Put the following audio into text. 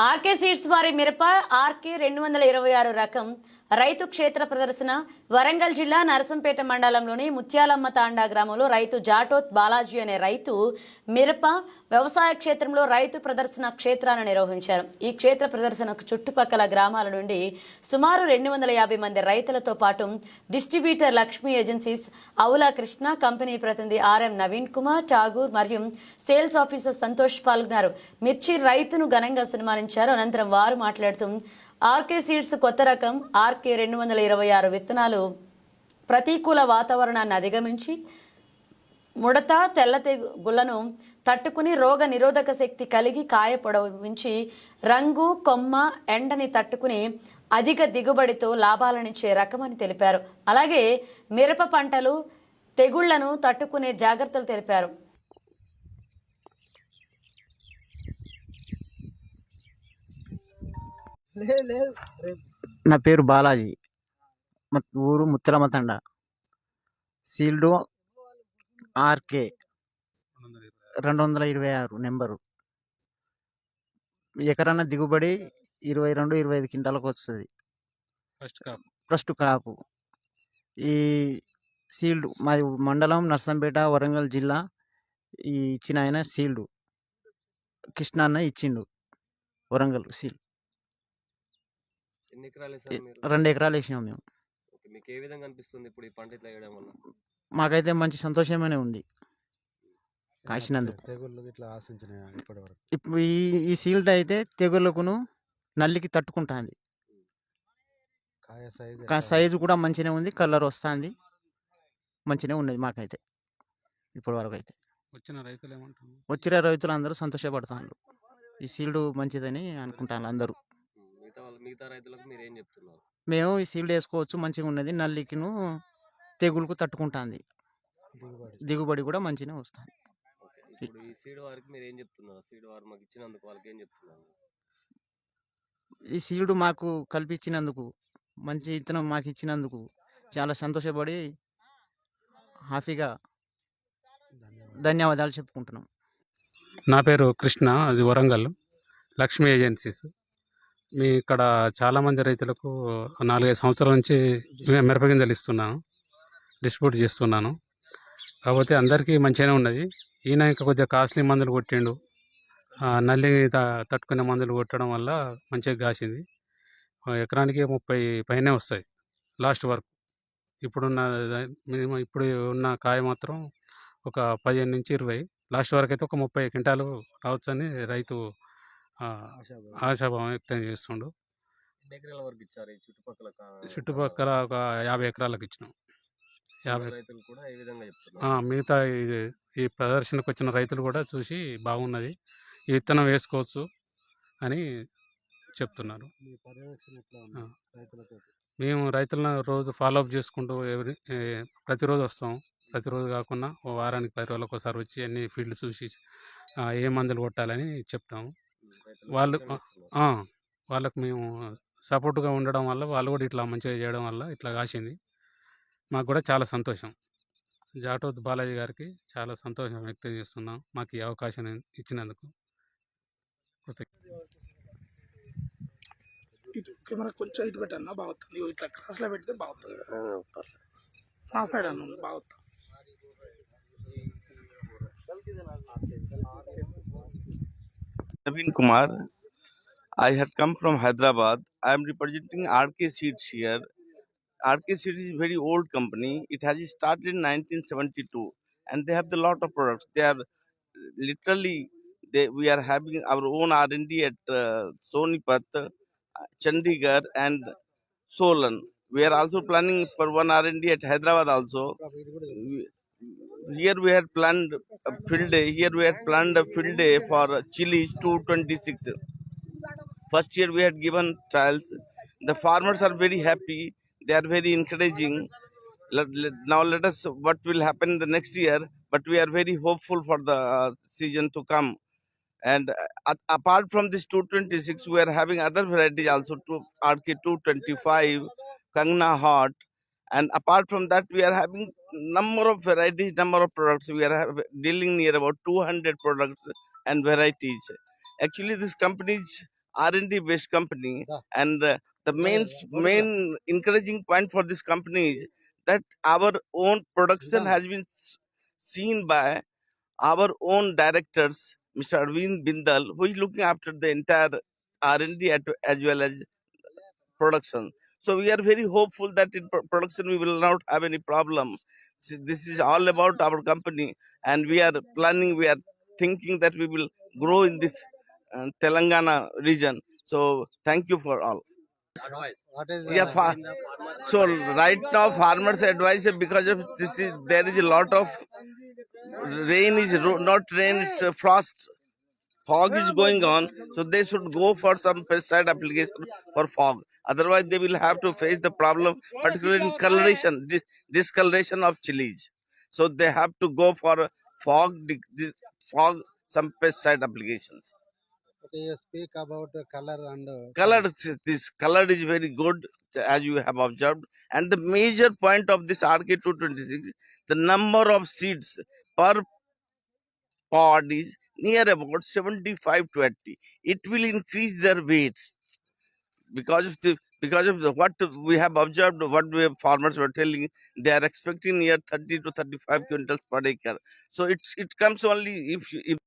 RK seeds వారి మిరప RK 226 రకం రైతు క్షేత్ర ప్రదర్శన వరంగల్ జిల్లా నరసంపేట మండలంలోని ముత్యాలమ్మ తాండా గ్రామంలో రైతు జాటోత్ బాలాజీ అనే రైతు మిరప వ్యవసాయ క్షేత్రంలో రైతు ప్రదర్శన క్షేత్రాన్ని నిర్వహించారు. ఈ క్షేత్ర ప్రదర్శనకు చుట్టుపక్కల గ్రామాల నుండి సుమారు 250 మంది రైతులతో పాటు distributor Lakshmi agencies Avula Krishna company ప్రతినిధి ఆర్ఎం నవీన్ కుమార్ ఠాగూర్ మరియు సేల్స్ ఆఫీసర్ సంతోష్ పాల్గొన్నారు. మిర్చి రైతును ఘనంగా సన్మానించారు. అనంతరం వారు మాట్లాడుతూ ఆర్కే సీడ్స్ కొత్త రకం ఆర్కే 226 విత్తనాలు ప్రతికూల వాతావరణాన్ని అధిగమించి ముడత తెల్ల తెగుళ్లను తట్టుకుని రోగ నిరోధక శక్తి కలిగి కాయ పొడవించి రంగు కొమ్మ ఎండని తట్టుకుని అధిక దిగుబడితో లాభాలనిచ్చే రకమని తెలిపారు. అలాగే మిరప పంటలు తెగుళ్లను తట్టుకునే జాగ్రత్తలు తెలిపారు. నా పేరు బాలాజీ, ఊరు Mutyalamma Thanda. Sealed RK 226 number. ఎకరాన దిగుబడి 22-25 క్వింటాలకు వస్తుంది ఫస్ట్ క్రాపు. ఈ సీల్డ్ మాది మండలం నర్సంపేట, వరంగల్ జిల్లా. ఈ ఇచ్చిన ఆయన సీల్డ్ కృష్ణ అన్న ఇచ్చిండు. వరంగల్ సీల్డ్ 2 ఎకరాలు వేసినాం మేము. మీకు ఏ విధంగా అనిపిస్తుంది ఇప్పుడు ఈ పంట ఇట్లా వేయడం వల్ల? మాకైతే మంచి సంతోషమైన ఉంది కాసినందుకు. ఇప్పుడు ఈ సీల్డ్ అయితే తెగుళ్ళకును నల్లికి తట్టుకుంటుంది. సైజు కూడా మంచిగా ఉంది, కలర్ వస్తుంది, మంచిగా ఉన్నది మాకైతే ఇప్పటి వరకు. అయితే వచ్చిన రైతులు అందరూ సంతోషపడుతున్నారు. ఈ సీల్డ్ మంచిదని అనుకుంటాను అందరూ. మిగతా రైతులకు మీరు ఏం చెప్తున్నారు? మేము ఈ సీల్డ్ వేసుకోవచ్చు, మంచిగా ఉన్నది, నల్లికిను తెగులుకు తట్టుకుంటుంది, దిగుబడి కూడా మంచిగా వస్తుంది. ఇప్పుడు ఈ సీడ్ వారికి మీరు ఏం చెప్తున్నారు? సీడ్ వారు మాకు ఇచ్చినందుకు వాళ్ళకి ఏం చెప్తున్నారు? ఈ సీల్డ్ మాకు కల్పించినందుకు, మంచి విత్తనం మాకు ఇచ్చినందుకు చాలా సంతోషపడి హ్యాపీగా ధన్యవాదాలు చెప్పుకుంటున్నాం. నా పేరు కృష్ణ, అది వరంగల్ లక్ష్మీ ఏజెన్సీస్. మీ ఇక్కడ చాలామంది రైతులకు 4-5 సంవత్సరాల నుంచి మిరపగింజలు ఇస్తున్నాను, డిస్ట్రిబ్యూట్ చేస్తున్నాను. కాకపోతే అందరికీ మంచిగానే ఉన్నది. ఈయన ఇంకా కొద్దిగా కాస్ట్లీ మందులు కొట్టిండు, నల్లి తట్టుకునే మందులు కొట్టడం వల్ల మంచిగా కాసింది. ఎకరానికి 30 పైనే వస్తాయి లాస్ట్ వరకు. ఇప్పుడున్న మినిమం ఇప్పుడు ఉన్న కాయ మాత్రం ఒక 15-20, లాస్ట్ వరకు అయితే ఒక 30 క్వింటాలు రావచ్చని రైతు ఆశాభావం వ్యక్తం చేస్తుండు. చుట్టుపక్కల ఒక 50 ఎకరాలకు ఇచ్చినాం. 50 రైతులు కూడా ఏ విధంగా చెప్తున్నారు? మిగతా ఈ ప్రదర్శనకు వచ్చిన రైతులు కూడా చూసి బాగున్నది, ఈ విత్తనం వేసుకోవచ్చు అని చెప్తున్నారు. మేము రైతులను రోజు ఫాలోఅప్ చేసుకుంటూ ప్రతిరోజు వస్తాం. ప్రతిరోజు కాకుండా ఓ వారానికి 10 రోజులకు ఒకసారి వచ్చి అన్ని ఫీల్డ్ చూసి ఏ మందులు కొట్టాలని చెప్తాము. వాళ్ళకు మేము సపోర్ట్గా ఉండడం వల్ల వాళ్ళు కూడా ఇట్లా మంచిగా చేయడం వల్ల ఇట్లా కాసింది. మాకు కూడా చాలా సంతోషం. జాటోత్ బాలాజీ గారికి చాలా సంతోషం వ్యక్తం చేస్తున్నాం మాకు ఈ అవకాశం ఇచ్చినందుకు. కెమెరా కొంచెం ఇటు పెట్టన్నా బాగుంటుంది, ఇట్లా క్రాస్లో పెడితే బాగుంటుంది, మా సైడ్ అన్న బాగుంటుంది. Naveen Kumar. I had come from Hyderabad. I am representing RK Seeds here. RK Seeds is a very old company. It has started in 1972 and they have a lot of products. They are literally, we are having our own R&D at Sonipat, Chandigarh and Solan. We are also planning for one R&D at Hyderabad also. Here we had planned a field day. Here we had planned a field day for chili 226. First year we had given trials. The farmers are very happy. They are very encouraging. Now let us what will happen the next year. But we are very hopeful for the season to come. And apart from this 226, we are having other varieties also. RK 225, Kangna Hot. And apart from that, we are having number of varieties, number of products. We are dealing near about 200 products and varieties. Actually, these companies R&D based company, and the main encouraging point for this company is that our own production has been seen by our own directors, Mr. Arvind Bindal, who is looking after the entire R&D as well as production. So we are very hopeful that in production we will not have any problem. This is all about our company, and we are planning, we are thinking that we will grow in this Telangana region. So thank you for all. Yeah, so right now farmers advise because of this is there is a lot of rain is not rain, it's frost. Fog is going on, so they should go for some pesticide application for fog. Otherwise, they will have to face the problem, particularly in coloration, discoloration of chilies. So they have to go for fog, fog, some pesticide applications. Okay, you speak about the color and Color, this color is very good, as you have observed. And the major point of this RK226, the number of seeds per pod is near about 75 to 80. It will increase their weights because of the what we have observed, what farmers were telling, they are expecting near 30 to 35 quintals per acre. So it comes only if